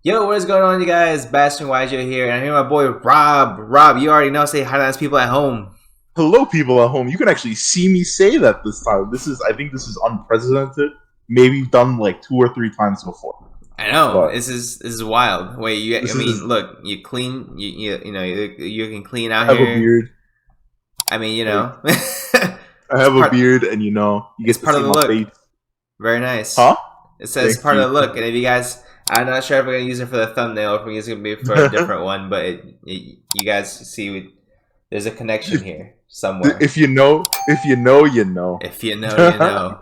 Yo, what is going on, you guys? Bastion YJ here, and I'm here with my boy Rob. Rob, you already know. Say hi to those people at home. Hello, people at home. You can actually see me say that this time. I think this is unprecedented. Maybe done like 2 or 3 times before, I know but this is wild. Wait, I this mean, is. look, you clean. You can clean out I have a here. beard. I mean, Like I it's have a part. beard, and you It's get to part of see the my look. face, Very nice. huh? It says Thank part of you. the look, and if you guys, I'm not sure if we're gonna use it for the thumbnail, or if we're using it for a different one, but you guys see, there's a connection here somewhere. if you know, you know. If you know, you know.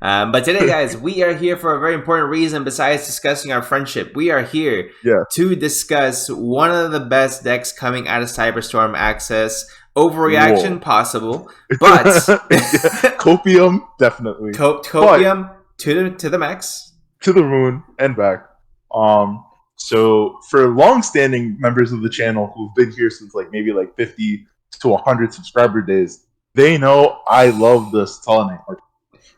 But today, guys, we are here for a very important reason besides discussing our friendship. We are here Yeah. to discuss one of the best decks coming out of Cyberstorm Access. Overreaction Whoa. possible, but Yeah. Copium, definitely. But copium to the max. to the moon and back. Um, so for long-standing members of the channel who've been here since like maybe like 50 to 100 subscriber days, they know I love this Tellarknight.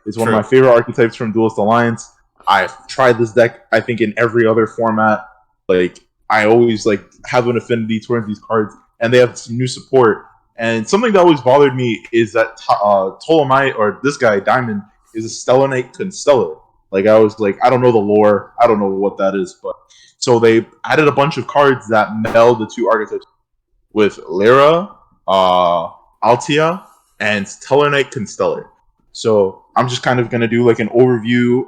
It's one of my True. favorite archetypes from Duelist Alliance. I've tried this deck, I think, in every other format. Like I always like have an affinity towards these cards, and they have some new support. And something that always bothered me is that Ptolemy or this guy Diamond is a Stellarknight Constellar. Like I was like, I don't know the lore, I don't know what that is, but so they added a bunch of cards that meld the two archetypes with Lyra, Altia, and Tellarknight Constellar. So I'm just kind of gonna do like an overview,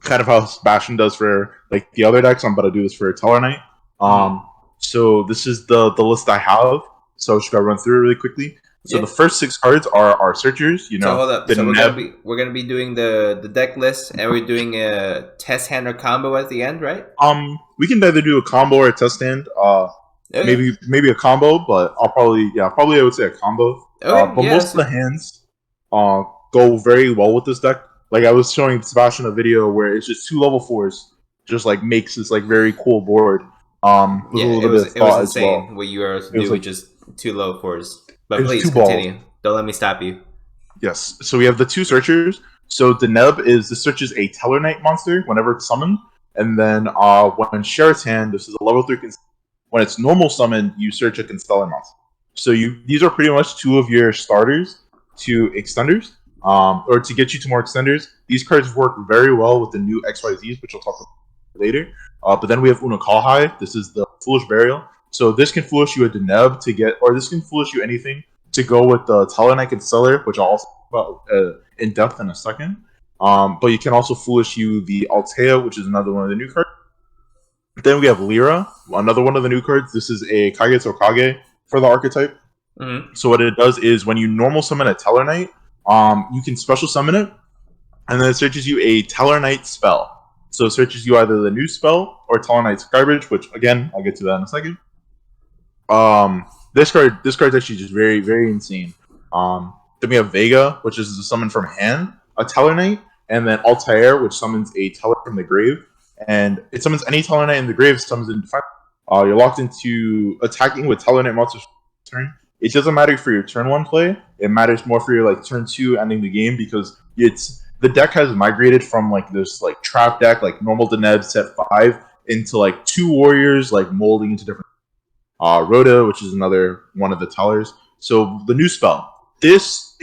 kind of how Sebastian does for like the other decks. I'm about to do this for Tellarknight. Mm-hmm. So this is the list I have. So I'm just gonna run through it really quickly. So Yeah. the first 6 cards are our searchers. So hold up. The So Neb. we're gonna be doing the deck list, and we're doing a test hand or combo at the end, right? We can either do a combo or a test stand. Okay. Maybe a combo, but probably I would say a combo. Okay. But Yeah. most of the hands uh go very well with this deck. Like I was showing Sebastian a video where it's just 2 level 4s, just like makes this like very cool board. With a Yeah, it little bit was of it was thought as insane well. what you were able to It was do with like just two low fours. it But was please two balls. continue. Don't let me stop you. Yes. So we have the 2 searchers. So Deneb is this searches a Tellarknight monster whenever it's summoned, and then when share its hand, this is a level 3. When it's normal summoned, you search a Constellar monster. So these are pretty much 2 of your starters to extenders, or to get you to more extenders. These cards work very well with the new XYZs, which we'll talk about later. But then we have Unakalhai. This is the Foolish Burial. So this can foolish you a Deneb to get, or this can foolish you anything to go with the Tellarknight and Stellar, which I'll also talk about in depth in a second. But you can also foolish you the Altea, which is another one of the new cards. Then we have Lyra, another one of the new cards. This is a Kage Kage for the archetype. Mm-hmm. So what it does is when you normal summon a Tellarknight, you can special summon it, and then it searches you a Tellarknight spell. So it searches you either the new spell or Tellarknight's garbage, which again I'll get to that in a second. This card's actually just very very insane. Then we have Vega, which is a summon from hand, a Tellarknight, and then Altair, which summons a Teller from the grave, and it summons any Tellarknight in the grave. Summons in defense. You're locked into attacking with Tellarknight monsters turn. It doesn't matter for your turn 1 play. It matters more for your like turn 2 ending the game, because it's the deck has migrated from like this like trap deck like normal Deneb set 5 into like 2 warriors like molding into different Rhoda, which is another one of the tellers. So the new spell. This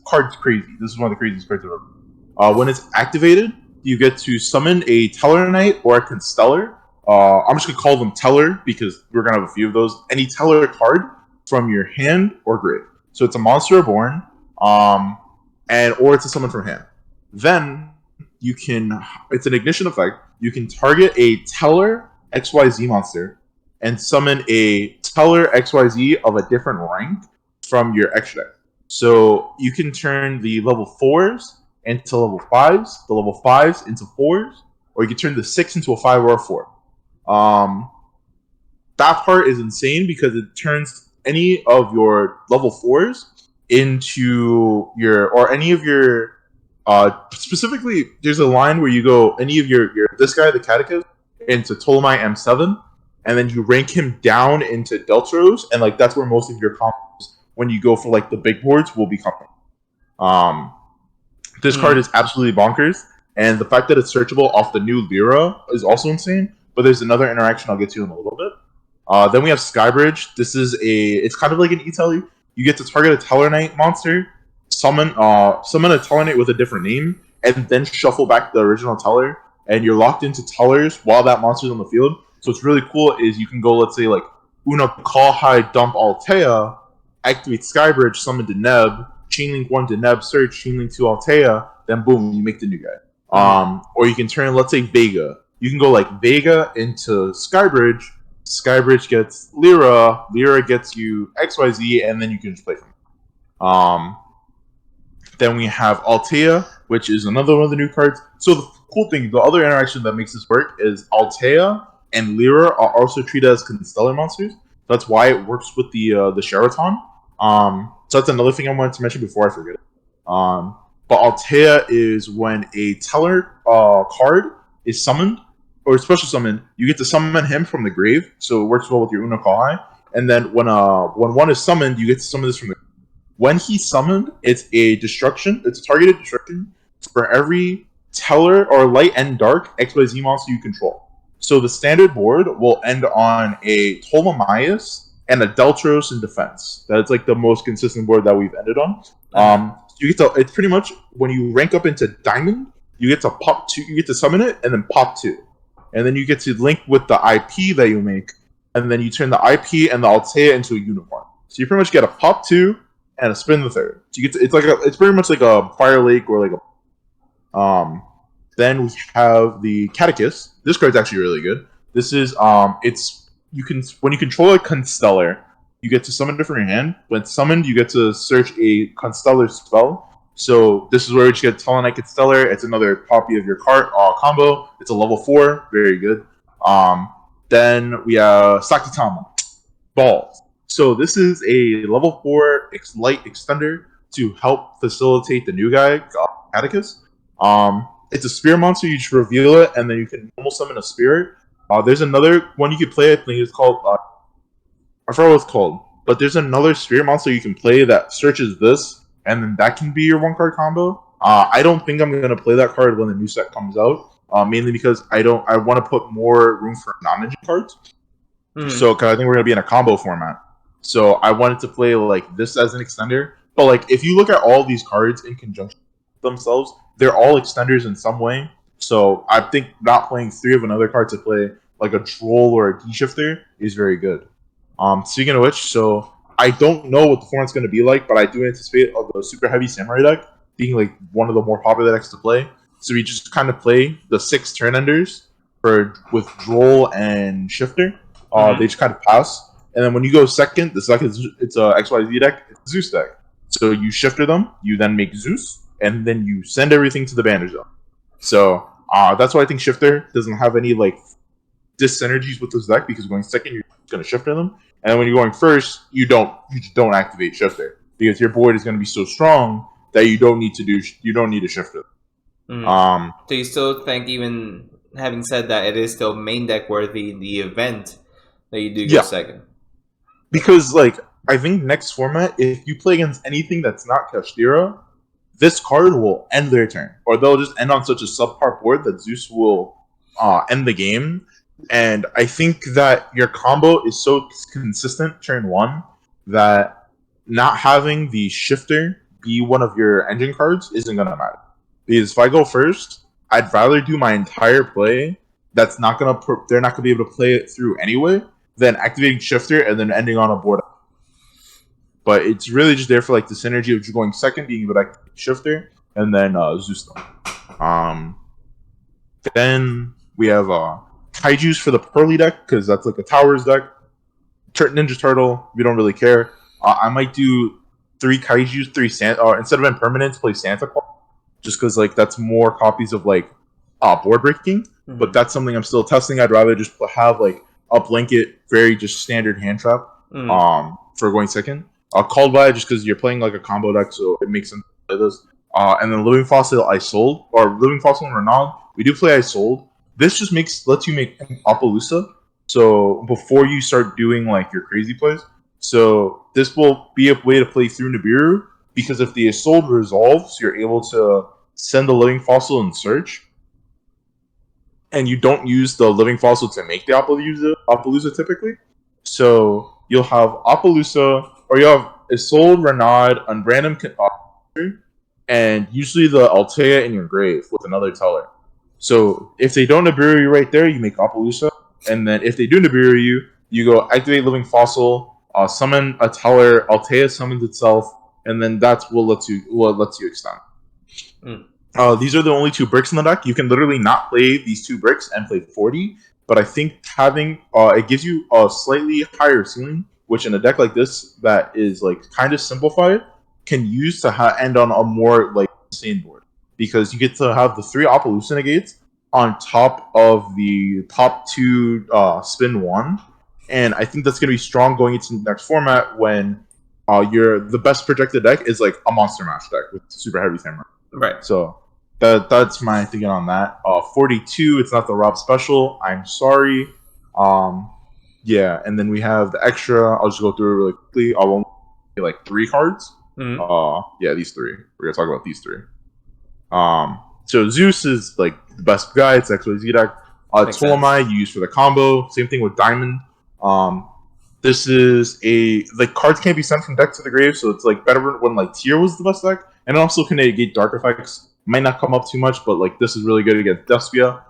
card's crazy. This is one of the craziest cards ever. When it's activated, you get to summon a Tellarknight or a Constellar. I'm just gonna call them Teller because we're gonna have a few of those. Any Teller card from your hand or grave. So it's a monster reborn, or it's a summon from hand. Then it's an ignition effect. You can target a Teller XYZ monster and summon a Teller XYZ of a different rank from your extra deck. So you can turn the level 4s into level 5s, the level 5s into 4s, or you can turn the 6 into a 5 or a 4. That part is insane because it turns any of your level 4s into or any of your, specifically, there's a line where you go any of your this guy, the Catechist, into Ptolemy M7, and then you rank him down into Deltros, and like that's where most of your combos, when you go for like the big boards, will be coming. Um, this card Mm-hmm. is absolutely bonkers. And the fact that it's searchable off the new Lyra is also insane. But there's another interaction I'll get to in a little bit. Then we have Skybridge. It's kind of like an e-telly. You get to target a Tellarknight monster, summon a Tellarknight with a different name, and then shuffle back the original Teller. And you're locked into Tellers while that monster's on the field. So what's really cool is you can go, let's say, like, Una Call High Dump Altea, activate Skybridge, summon Deneb, chainlink 1 Deneb, search, chainlink 2 Altea, then boom, you make the new guy. Or you can turn, let's say, Vega. You can go like Vega into Skybridge. Skybridge gets Lyra. Lyra gets you XYZ, and then you can just play from it. Then we have Altea, which is another one of the new cards. So the cool thing, the other interaction that makes this work is Altea and Lyra are also treated as Constellar monsters. That's why it works with the Sheraton. So that's another thing I wanted to mention before I forget it. But Altea is when a Teller card is summoned or special summoned, you get to summon him from the grave. So it works well with your Una Kai. And then when one is summoned, you get to summon this from the grave. When he's summoned, it's a destruction. It's a targeted destruction for every Teller or light and dark XYZ monster you control. So the standard board will end on a Ptolemaeus and a Deltros in defense. That's like the most consistent board that we've ended on. You get to, it's pretty much when you rank up into Diamond, you get to pop 2, you get to summon it and then pop 2. And then you get to link with the IP that you make, and then you turn the IP and the Altea into a unicorn. So you pretty much get a pop 2 and a spin the 3rd. So you get to, it's pretty much like a Fire Lake or like a then we have the Catechist. This card's actually really good. This is when you control a Constellar, you get to summon it from your hand. When summoned, you get to search a Constellar spell. So this is where you get Tellarknight Constellar. It's another copy of your card combo. It's a level 4, very good. Then we have Sakitama Balls. So this is a level 4 light extender to help facilitate the new guy, Catechist. It's a spear monster. You just reveal it, and then you can normal summon a spirit. There's another one you can play. I think it's called. I forgot what it's called, but there's another spirit monster you can play that searches this, and then that can be your 1-card combo. I don't think I'm gonna play that card when the new set comes out, mainly because I want to put more room for non-engine cards. So, cause I think we're gonna be in a combo format. So I wanted to play like this as an extender. But like, if you look at all these cards in conjunction with themselves, they're all extenders in some way. So I think not playing 3 of another card to play like a Troll or a D-Shifter is very good. Speaking of which, so I don't know what the format's going to be like, but I do anticipate the Super Heavy Samurai deck being like one of the more popular decks to play. So we just kind of play the 6 turn enders with Droll and Shifter. They just kind of pass. And then when you go second, it's a XYZ deck, it's a Zeus deck. So you Shifter them, you then make Zeus, and then you send everything to the Banner Zone. So that's why I think Shifter doesn't have any like dis-synergies with this deck, because going second, you're going to Shifter them. And then when you're going first, you just don't activate Shifter, because your board is going to be so strong that you don't need to Shifter them. So you still think, even having said that, it is still main deck worthy, the event that you do go second? Because like, I think next format, if you play against anything that's not Kashtira, this card will end their turn, or they'll just end on such a subpar board that Zeus will end the game. And I think that your combo is so consistent turn 1 that not having the Shifter be one of your engine cards isn't going to matter. Because if I go first, I'd rather do my entire play they're not going to be able to play it through anyway, than activating Shifter and then ending on a board. But it's really just there for like the synergy of just going second, being able to activate Shifter, and then Zeus them. Then we have Kaijus for the Pearly deck, because that's like a Towers deck. Ninja Turtle, we don't really care. I might do 3 Kaijus, 3 Santa, instead of Impermanence, play Santa Claus, just because like that's more copies of like board breaking. But that's something I'm still testing. I'd rather just have like a blanket, very just standard hand trap for going second. Called by just because you're playing like a combo deck, so it makes sense to play this. And then Living Fossil Isold, or Living Fossil and Renald. We do play Isold. This just lets you make Appaloosa. So before you start doing like your crazy plays. So this will be a way to play through Nibiru, because if the Isold resolves, you're able to send the Living Fossil and search. and you don't use the living fossil to make the Appaloosa typically. So you'll have Appaloosa, or you have Isolde, Renaud, on random and usually the Altea in your grave with another Teller. So if they don't Nibiru you right there, you make Appaloosa, and then if they do Nibiru you, you go activate living fossil, summon a Teller, Altea summons itself, and then that's what lets you extend. Mm. These are the only 2 bricks in the deck. You can literally not play these 2 bricks and play 40, but I think having it gives you a slightly higher ceiling, which in a deck like this that is like kind of simplified, can use to end on a more like insane board, because you get to have the 3 Appaloosa negates on top of the top 2 spin 1, and I think that's going to be strong going into the next format when the best projected deck is like a monster match deck with super heavy Thammer. Right. So that's my thinking on that. 42, it's not the Rob special. I'm sorry. Yeah, and then we have the extra. I'll just go through it really quickly. I won't play like 3 cards. Yeah, these 3. We're gonna talk about these 3. So Zeus is like the best guy. It's XYZ deck. Ptolemy you use for the combo. Same thing with Diamond. This is the cards can't be sent from deck to the grave, so it's like better when like Tier was the best deck, and also can negate dark effects. Might not come up too much, but like this is really good against Despia.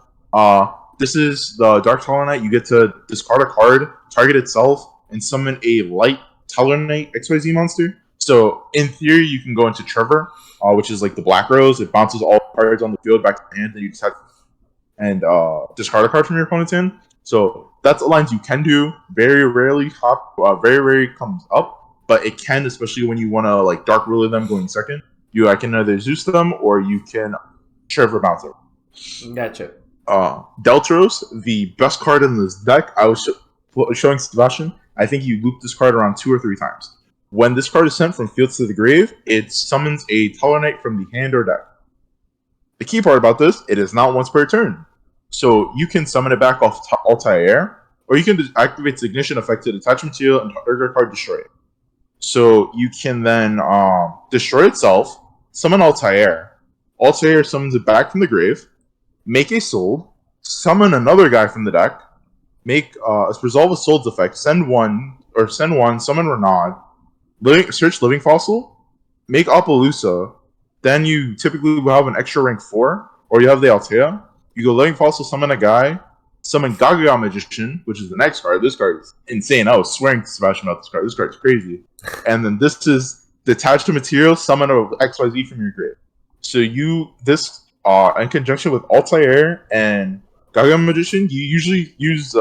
This is the Dark Tellarknight. You get to discard a card, target itself, and summon a light Tellarknight XYZ monster. So in theory, you can go into Trevor, which is like the Black Rose. It bounces all cards on the field back to the hand, and you just have and discard a card from your opponent's hand. So that's lines you can do. Very rarely comes up, but it can, especially when you want to like Dark Ruler them going second. I can either Zeus them or you can Trevor Bouncer. Gotcha. Deltros, the best card in this deck. I was showing Sebastian. I think you loop this card around 2 or 3 times. When this card is sent from fields to the grave, it summons a Tellarknight from the hand or deck. The key part about this, it is not once per turn. So you can summon it back off Altair, or you can activate its ignition effect to detach material and target card destroy it. So you can then destroy itself, summon Altair. Altair summons it back from the grave, make a soul, summon another guy from the deck, make resolve a soul's effect, send one, summon Renaud, search living fossil, make Appaloosa. Then you typically will have an extra rank 4, or you have the Altea. You go living fossil, summon a guy, summon Gaga Magician, which is the next card. This card is insane. I was swearing to Sebastian about this card. This card is crazy. And then this is detach to material, summon a XYZ from your grave. So in conjunction with Altair and Gaga Magician, you usually use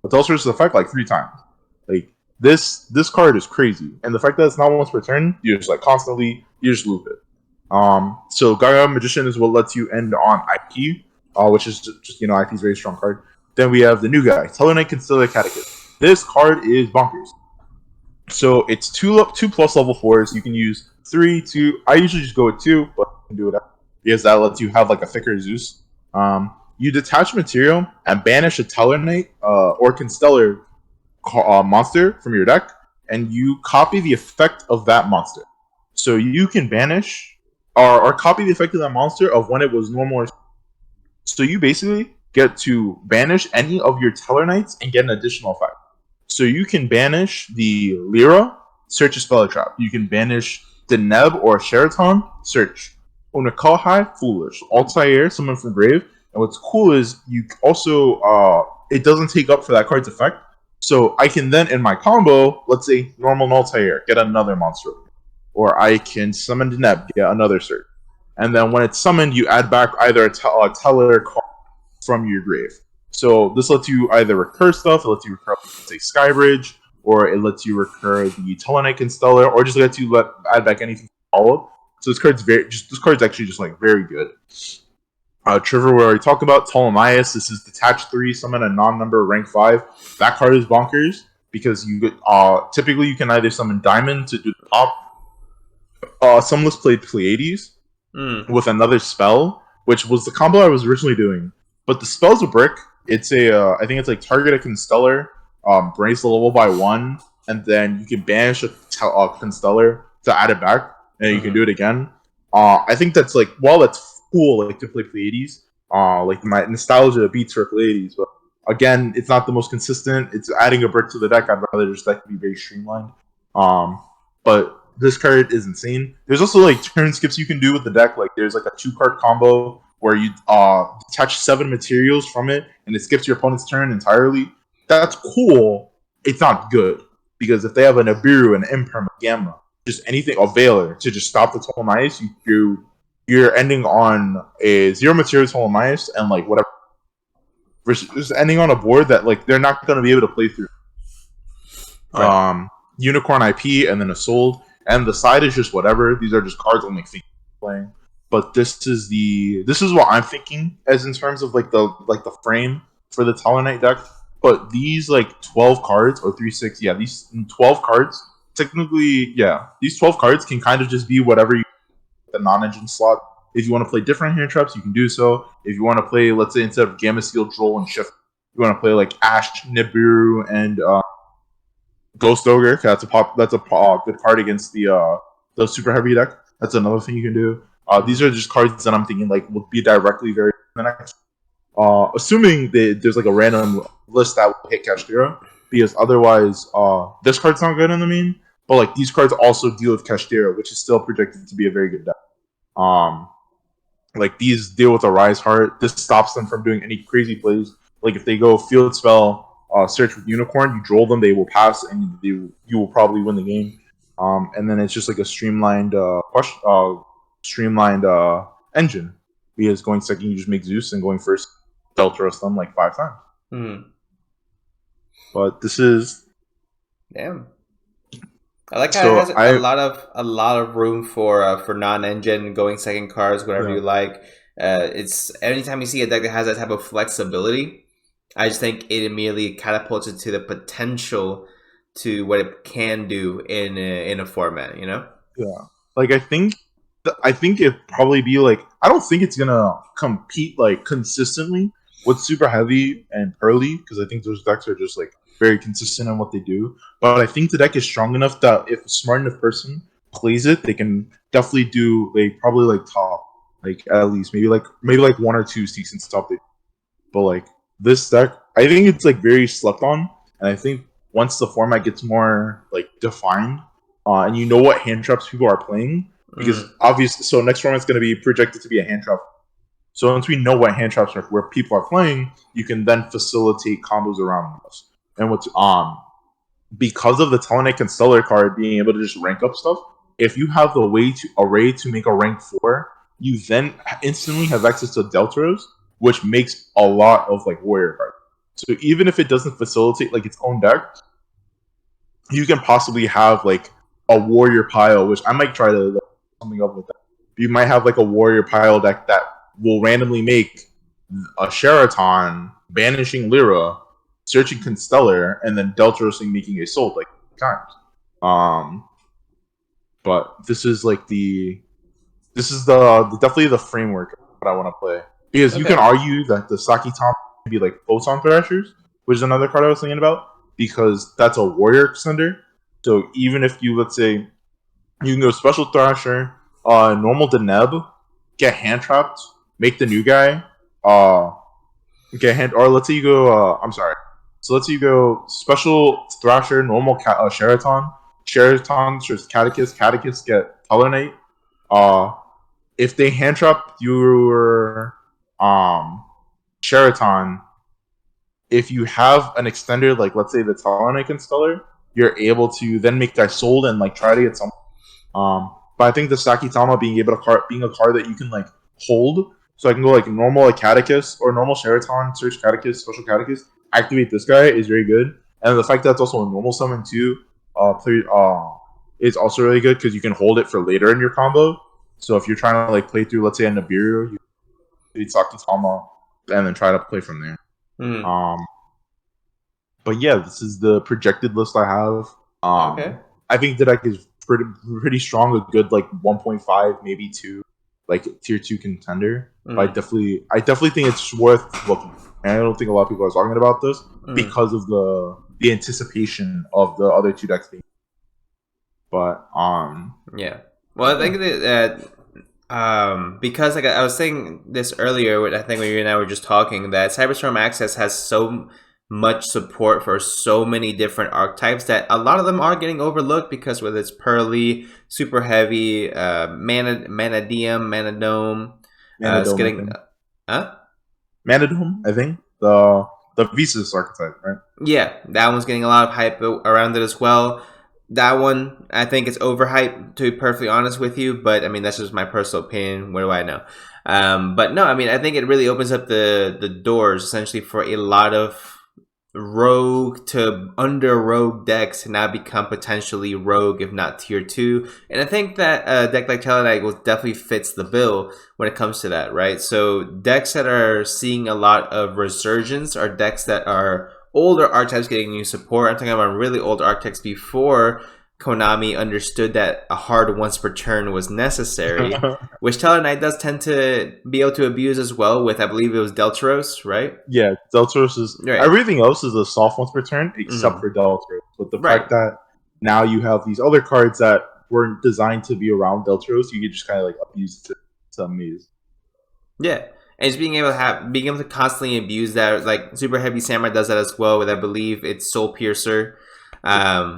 Adulterous effect like 3 times. Like this card is crazy, and the fact that it's not once per turn, you just like constantly you just loop it. So Gaga Magician is what lets you end on IP, which is just IP is a very strong card. Then we have the new guy, Tellarknight Constellar Catechist. This card is bonkers. So it's 2 plus level 4s. You can use 3, 2. I usually just go with 2, but you can do it because that lets you have like a thicker Zeus. You detach material and banish a Tellarknight or Constellar monster from your deck, and you copy the effect of that monster. So you can banish or copy the effect of that monster of when it was normal. So you basically get to banish any of your Tellarknights and get an additional effect. So you can banish the Lyra, search a spell trap. You can banish the Neb or Sheraton, search. Unakalhai, Foolish. Altair, summon from grave. And what's cool is you also it doesn't take up for that card's effect. So I can then in my combo, let's say normal Altair, get another monster. Or I can summon the Neb, get another search. And then when it's summoned, you add back either a Teller card from your grave. So this lets you either recur stuff, it lets you recur, say, Skybridge, or it lets you recur the Tellarknight Constellar, or just lets you add back anything follow. So this card's actually just like very good. Trevor, we already talked about Ptolemaeus. This is detach 3, summon a non-number rank 5. That card is bonkers because you typically you can either summon Diamond to do the top. Some lists played Pleiades with another spell, which was the combo I was originally doing. But the spell's a brick. It's I think it's like target a Constellar, raise the level by 1, and then you can banish a Constellar to add it back, and you can do it again. I think that's like, while that's cool, like to play Pleiades, Like my nostalgia beats Triple 80s, but again, it's not the most consistent. It's adding a brick to the deck. I'd rather just deck be very streamlined. But this card is insane. There's also like turn skips you can do with the deck. Like there's like a 2-card combo where you detach 7 materials from it and it skips your opponent's turn entirely. That's cool. It's not good because if they have a Nibiru, an Imperm, a Gamma, just anything, a Veiler to just stop the Total Ice, you're ending on a 0 materials Total Ice and like whatever. Versus just ending on a board that like they're not going to be able to play through. Right. Unicorn IP and then a Soul, and the side is just whatever. These are just cards I'm like thinking playing. But this is what I'm thinking as in terms of like the frame for the Tellarknight deck. But these like 12 cards or 3-6, yeah, these 12 cards technically, yeah, these 12 cards can kind of just be whatever you the non-engine slot. If you want to play different hand traps, you can do so. If you want to play, let's say instead of Gamma Steel, Droll, and Shift, you want to play like Ash, Nibiru, and Ghost Ogre. That's a good card against the super heavy deck. That's another thing you can do. These are just cards that I'm thinking like would be directly very the next. Assuming that there's like a random list that will hit Kashtira, because otherwise, this card's not good in the main. But like these cards also deal with Kashtira, which is still projected to be a very good deck. Um, like these deal with a Rise Heart. This stops them from doing any crazy plays. Like if they go Field Spell, search with Unicorn, you droll them, they will pass, and you will probably win the game. And then it's just like a streamlined engine. Because going second, you just make Zeus, and going first, Deltros them like 5 times. But this is Damn. I like how it so has a lot of room for non-engine going second cards, whatever you like. It's anytime you see a deck that has that type of flexibility, I just think it immediately catapults it to the potential to what it can do in a format. You know? Yeah, like I think it probably be like I don't think it's gonna compete like consistently with super heavy and pearly because I think those decks are just like very consistent in what they do. But I think the deck is strong enough that if a smart enough person plays it, they can definitely do like probably like top like at least maybe like 1 or 2 decent top. But like this deck, I think it's like very slept on, and I think once the format gets more like defined, and you know what hand traps people are playing, because obviously, so next format's going to be projected to be a hand trap. So once we know what hand traps are where people are playing, you can then facilitate combos around us. And what's because of the Tellarknight Constellar card being able to just rank up stuff, if you have the way to array to make a rank 4, you then instantly have access to Deltros, which makes a lot of like warrior cards. So even if it doesn't facilitate like its own deck, you can possibly have like a warrior pile, which I might try to like, something up with that. You might have like a warrior pile deck that will randomly make a Sheraton, banishing Lyra, searching Constellar, and then Deltrosing making a soul like times. But this is like the definitely the framework that I want to play. Because you can argue that the Saki Tom can be like Photon Thrashers, which is another card I was thinking about, because that's a warrior extender. So even if you, let's say, you can go Special Thrasher, normal Deneb, get hand trapped, make the new guy, get hand, or let's say you go, I'm sorry. So let's say you go Special Thrasher, normal Sheraton, Catechist get Tellarknight, if they hand trap your Sheraton, if you have an extender like let's say the Tellarknight Constellar, you're able to then make that sold and like try to get some. But I think the Sakitama being a card that you can like hold, so I can go like normal like Catechist or normal Sheraton, search Catechist, special Catechist, activate this guy is very good, and the fact that it's also a normal summon too, is also really good because you can hold it for later in your combo. So if you're trying to like play through, let's say a Nibiru, you beat Sakitama and then try to play from there. But yeah, this is the projected list I have. I think the deck is pretty strong, a good like 1.5, maybe 2, like tier 2 contender. But I definitely think it's worth looking. And I don't think a lot of people are talking about this because of the anticipation of the other 2 decks being. But yeah. Well, I think that Because like I was saying this earlier, I think when you and I were just talking, that Cyberstorm Access has so much support for so many different archetypes that a lot of them are getting overlooked because whether it's Pearly, Super Heavy, Manadium, Manadome, it's Manadome, I getting, think. huh? Manadome, I think. The Visas archetype, right? Yeah, that one's getting a lot of hype around it as well. That one, I think it's overhyped, to be perfectly honest with you. But I mean, that's just my personal opinion. What do I know? But no, I mean, I think it really opens up the doors essentially for a lot of rogue to under rogue decks to now become potentially rogue, if not tier two. And I think that a deck like Tellarknight will definitely fits the bill when it comes to that, right? So decks that are seeing a lot of resurgence are decks that are older archetypes getting new support. I'm talking about really old archetypes before Konami understood that a hard once per turn was necessary, which Tellarknight does tend to be able to abuse as well with, I believe it was Deltaros, right? Yeah, Deltaros is Right. everything else is a soft once per turn except Mm-hmm. for Deltaros. But the Right. fact that now you have these other cards that weren't designed to be around Deltaros, you can just kind of like abuse it to amaze. Yeah. And just being able to constantly abuse that, like Super Heavy Samurai does that as well with, I believe it's Soul Piercer.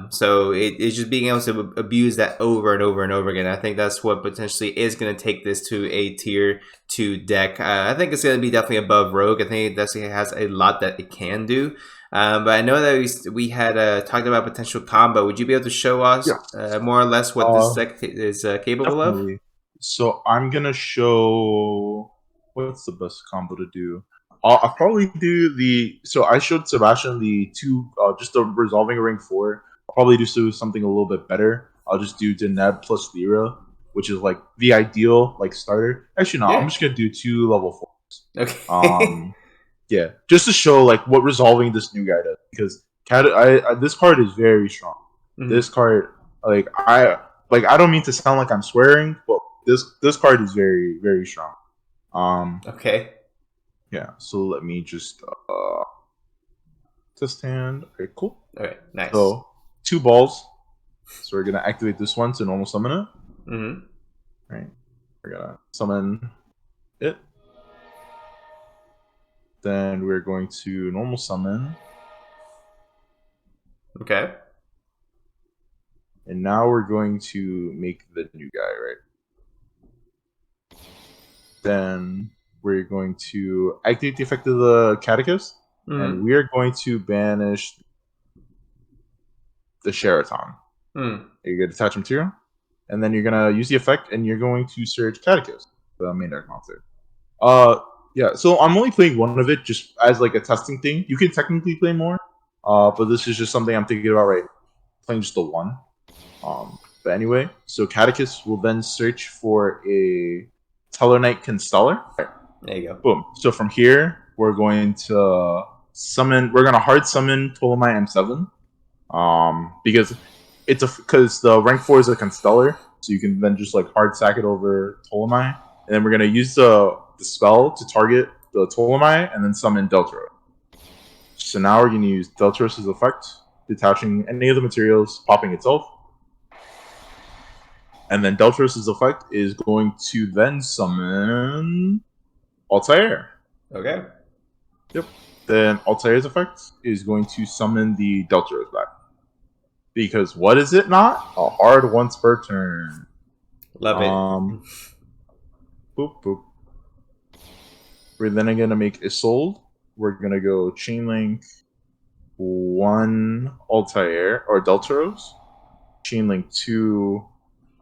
So it's just being able to abuse that over and over and over again. I think that's what potentially is going to take this to a tier two deck. I think it's going to be definitely above Rogue. I think it definitely has a lot that it can do. But I know that we had talked about potential combo. Would you be able to show us Yes, more or less what this deck is capable of? definitely. So I'm gonna show what's the best combo to do. I'll probably do the. So I showed Sebastian the two, just the resolving ring 4. I'll probably do something a little bit better. I'll just do Deneb plus Lyra, which is like the ideal like starter. Actually, no, I'm Yeah. just gonna do 2 level 4s. Okay. Yeah, just to show like what resolving this new guy does, because this card is very strong. This Mhm. card, I don't mean to sound like I'm swearing, but this card is very very strong. Um, Okay. yeah. So let me just test hand. Okay, cool. All right. Nice. So 2 balls. So we're gonna activate this one to normal summon it. Mm-hmm. Right. We're gonna summon it. Then we're going to normal summon, Okay. and now we're going to make the new guy, right? Then we're going to activate the effect of the Catechist, and Mm-hmm. we are going to banish the Sheraton. Mm. You get attach material, and then you're gonna use the effect, and you're going to search Catechist, the main deck monster. Uh, yeah. So I'm only playing one of it just as like a testing thing. You can technically play more, but this is just something I'm thinking about right. Playing just the one. But anyway, so Catechist will then search for a Tellarknight Constellar. There you go. Boom. So from here, we're going to summon. We're going to hard summon Ptolemy M7. Because because the rank 4 is a Constellar, so you can then just like hard sack it over Ptolemy, and then we're going to use the spell to target the Ptolemy and then summon Deltaro. So now we're going to use Deltaros' effect, detaching any of the materials, popping itself. And then Deltaros' effect is going to then summon Altair. Okay. Yep. Then Altair's effect is going to summon the Deltaros back. Because what is it not? A hard once per turn. Love it. Boop boop. We're then gonna make Isolde. We're gonna go Chain Link 1 Altair or Deltaros. Chain Link 2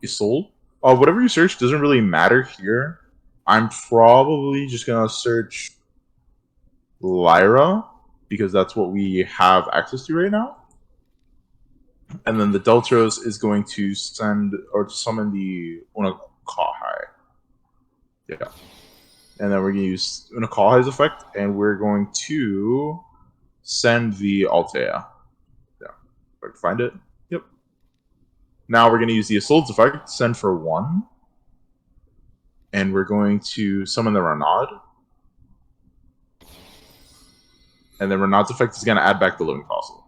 Isolde. Whatever you search doesn't really matter here. I'm probably just gonna search Lyra because that's what we have access to right now. And then the Deltros is going to send or summon the Unakahai. Yeah. And then we're going to use Unakahai's effect, and we're going to send the Altea. Yeah. If I can find it. Yep. Now we're going to use the Isolde's effect, send for 1. And we're going to summon the Renaud. And then Renaud's effect is going to add back the Living Fossil.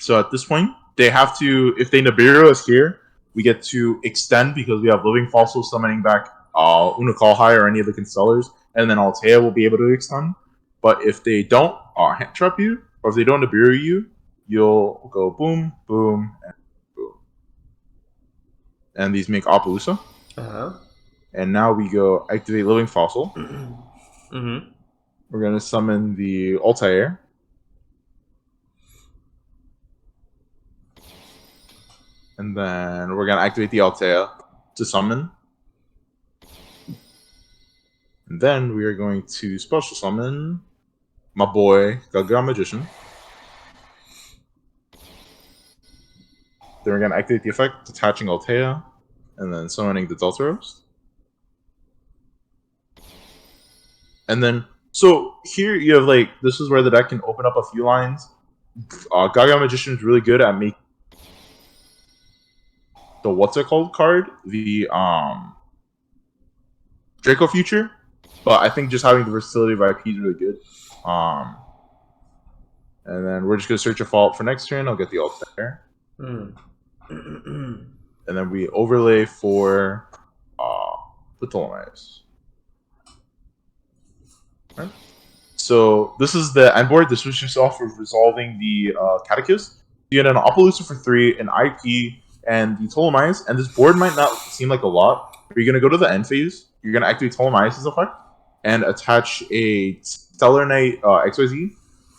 So at this point, they have to, if they Nibiru us here, we get to extend because we have Living Fossil summoning back Unakalhai or any of the Constellars, and then Altea will be able to extend. But if they don't hand trap you, or if they don't Nibiru you, you'll go boom, boom, and boom. And these make Appaloosa. Uh-huh. And now we go activate Living Fossil. Mm-hmm. We're going to summon the Altair. And then we're going to activate the Altea to summon. And then we are going to special summon my boy, Gaga Magician. Then we're going to activate the effect, detaching Altea, and then summoning the Delta Roast. And then, so here you have like, this is where the deck can open up a few lines. Gaga Magician is really good at making the what's it called card, the Draco Future. But I think just having the versatility of IP is really good. And then we're just gonna search a fault for next turn. I'll get the alt there. And then we overlay for the Tellarknight. Right. So this is the end board. This was just off of resolving the Catechist. You get an Appaloosa for 3, an IP, and the Tellarknight. And this board might not seem like a lot, but you're gonna go to the end phase. You're gonna activate Tellarknight's effect and attach a Tellarknight XYZ.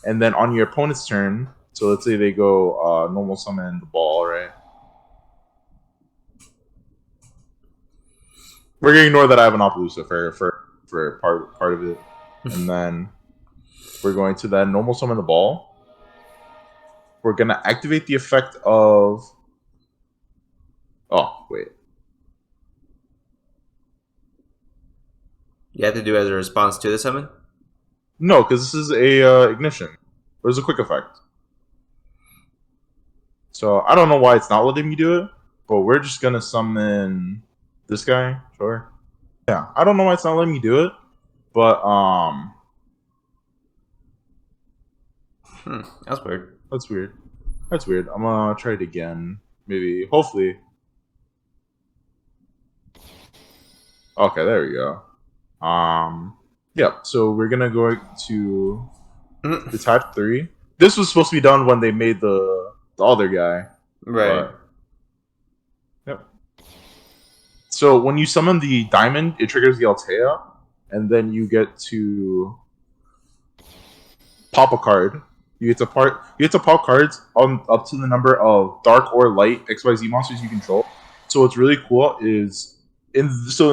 And then on your opponent's turn, so let's say they go normal summon the ball, right? We're gonna ignore that I have an Appaloosa for part of it. And then we're going to then normal summon the ball. We're gonna activate the effect of... Oh, wait. You have to do it as a response to the summon? No, because this is a ignition. There's a quick effect. So I don't know why it's not letting me do it, but we're just gonna summon this guy. Sure. Yeah, I don't know why it's not letting me do it, but That's weird. That's weird. That's weird. I'm gonna try it again. Maybe. Hopefully. Okay, there we go. Yeah, so we're gonna go to detach 3. This was supposed to be done when they made the other guy. Right. But, yep. So when you summon the diamond, it triggers the Altea, and then you get to pop a card. You get to pop cards on up to the number of dark or light XYZ monsters you control. So what's really cool is in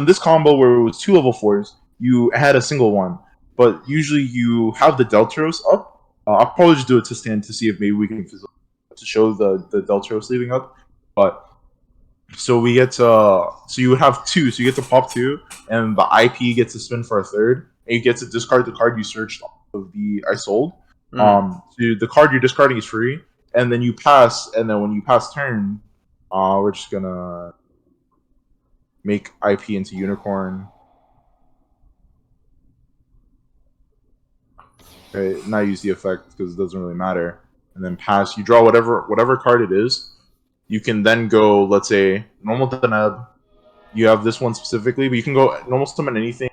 this combo where it was 2 level 4s, you had a single one, but usually you have the Deltros up. I'll probably just do it to stand to see if maybe we can to show the Deltros leaving up. But so we get so you would have 2, so you get to pop 2, and the IP gets to spin for a 3rd, and you get to discard the card you searched of the I sold. So the card you're discarding is free, and then you pass, and then when you pass turn, we're just gonna make IP into Unicorn. Okay, not use the effect because it doesn't really matter. And then pass, you draw whatever card it is. You can then go, let's say, normal Deneb. You have this one specifically, but you can go normal summon anything.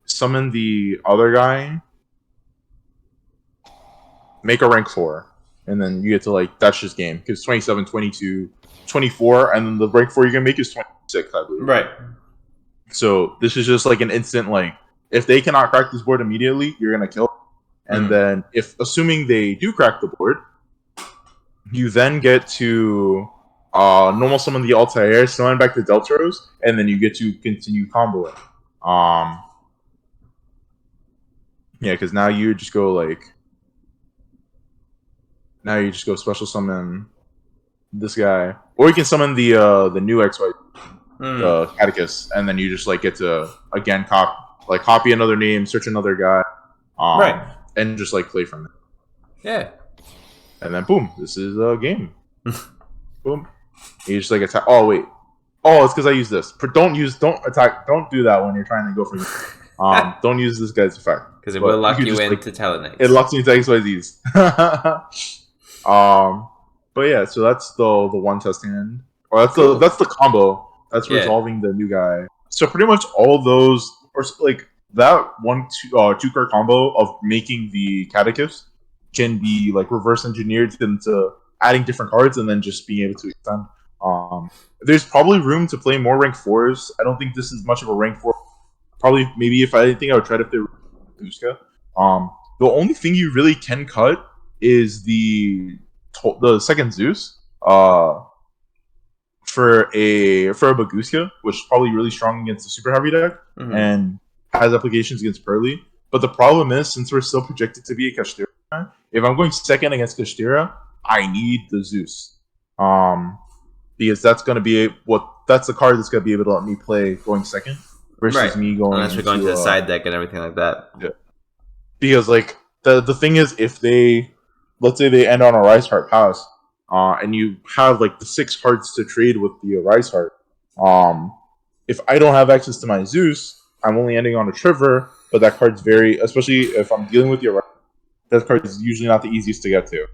Summon the other guy. Make a rank 4. And then you get to, like, that's just game. Because 27, 22, 24, and then the rank 4 you're going to make is 26, I believe. Right. So this is just like an instant, like, if they cannot crack this board immediately, you're going to kill. And then, assuming they do crack the board, you then get to normal summon the Altair, summon back the Deltros, and then you get to continue comboing. Yeah, because now you just go, like... Now you just go special summon this guy. Or you can summon the new XY, the Catechist, and then you just, like, get to, again, copy another name, search another guy. Right. And just, like, play from it. Yeah. And then, boom, this is a game. Boom. You just, like, attack. Oh, wait. Oh, it's because I use this. Don't attack. Don't do that when you're trying to go for me. Don't use this guy's effect. Because it will lock you into Tellarknight. It locks me into XYZs. But yeah, so that's the one test hand. Or Cool. that's the combo that's Yeah. resolving the new guy. So pretty much all those, or like that two card combo of making the catechist can be like reverse engineered into adding different cards and then just being able to extend. There's probably room to play more rank 4s. I don't think this is much of a rank 4. Probably maybe if I think I would try to play Guska. The only thing you really can cut is the second Zeus. For a Baguska, which is probably really strong against the super heavy deck and has applications against Pearly. But the problem is, since we're still projected to be a Kashtira, if I'm going second against Kashtira, I need the Zeus. Because that's gonna be that's the card that's gonna be able to let me play going second versus me going unless we're going to the side deck and everything like that. Yeah. Because like the thing is, if they, let's say they end on a Rise Heart pass, and you have like the 6 hearts to trade with the Rise Heart, if I don't have access to my Zeus, I'm only ending on a Trevor, but that card's especially if I'm dealing with your, that card is usually not the easiest to get to.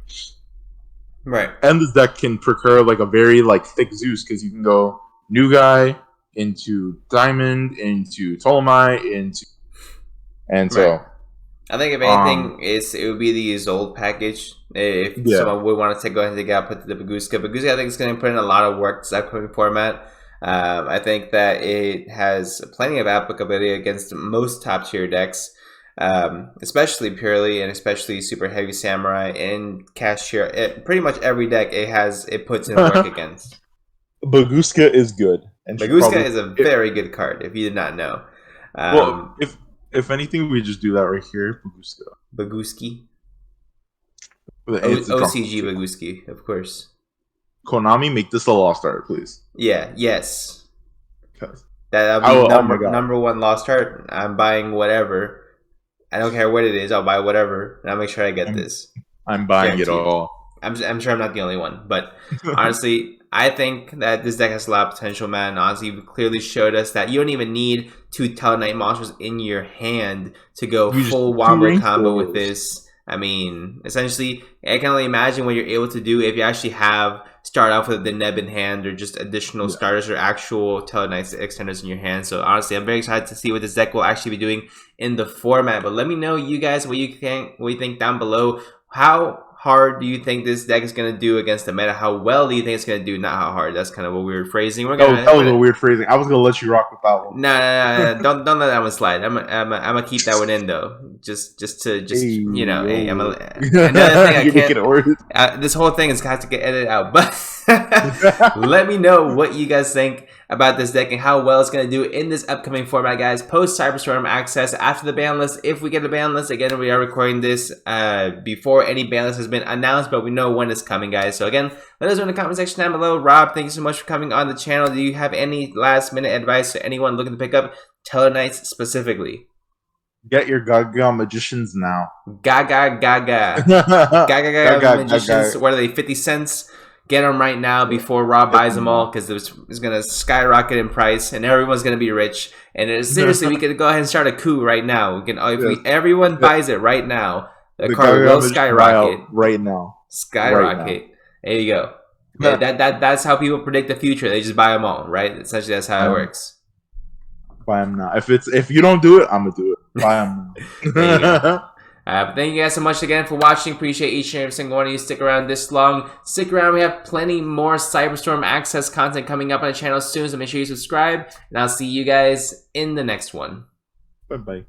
Right. And this deck can procure like a very like thick Zeus because you can go new guy into Diamond into Ptolemy so I think if anything, it would be the Zold package. If someone would want to go ahead and take out, put the Baguska. Baguska, I think, is going to put in a lot of work this upcoming format. I think that it has plenty of applicability against most top tier decks, especially Purely and especially Super Heavy Samurai and Cashier. Pretty much every deck it puts in work against. Baguska is good. And Baguska is a very good card, if you did not know. Well, if anything, we just do that right here. Baguski. OCG Baguski, of course. Konami, make this a Lost Art, please. Yeah, yes. That'll be number 1 Lost Art. I'm buying whatever. I don't care what it is. I'll buy whatever, and I'll make sure I get this. I'm buying it all. I'm sure I'm not the only one, but honestly, I think that this deck has a lot of potential, man. Honestly, you clearly showed us that you don't even need 2 Tellarknight monsters in your hand to go full wombo combo with this. I mean, essentially, I can only imagine what you're able to do if you actually start off with the Neb in hand or just additional starters or actual Tellarknight extenders in your hand. So honestly, I'm very excited to see what this deck will actually be doing in the format. But let me know, you guys, what you think down below. How hard do you think this deck is going to do against the meta? How well do you think it's going to do? Not how hard. That's kind of a weird phrasing. That was a weird phrasing. I was going to let you rock with that one. No. Don't let that one slide. I'm gonna keep that one in though. Just you know. Hey, another thing I can't. This whole thing is got to get edited out. But let me know what you guys think about this deck and how well it's going to do in this upcoming format, guys. Post Cyberstorm access after the ban list. If we get a ban list, again, we are recording this before any ban list has been announced, but we know when it's coming, guys. So again, let us know in the comment section down below. Rob, thank you so much for coming on the channel. Do you have any last minute advice to anyone looking to pick up Tellarknights specifically? Get your Gaga Magicians now. Gaga Magicians. What are they, 50 cents? Get them right now before Rob buys them all, because it's going to skyrocket in price and everyone's going to be rich. And seriously, we could go ahead and start a coup right now. We can, everyone buys it right now, the card will skyrocket right now. Skyrocket. Right now. There you go. Yeah. That's how people predict the future. They just buy them all, right? Essentially, that's how it works. Buy them now. If you don't do it, I'm gonna do it. Buy them now. There you go. Thank you guys so much again for watching. Appreciate each and every single one of you. Stick around this long. Stick around. We have plenty more Cyberstorm access content coming up on the channel soon, so make sure you subscribe. And I'll see you guys in the next one. Bye-bye.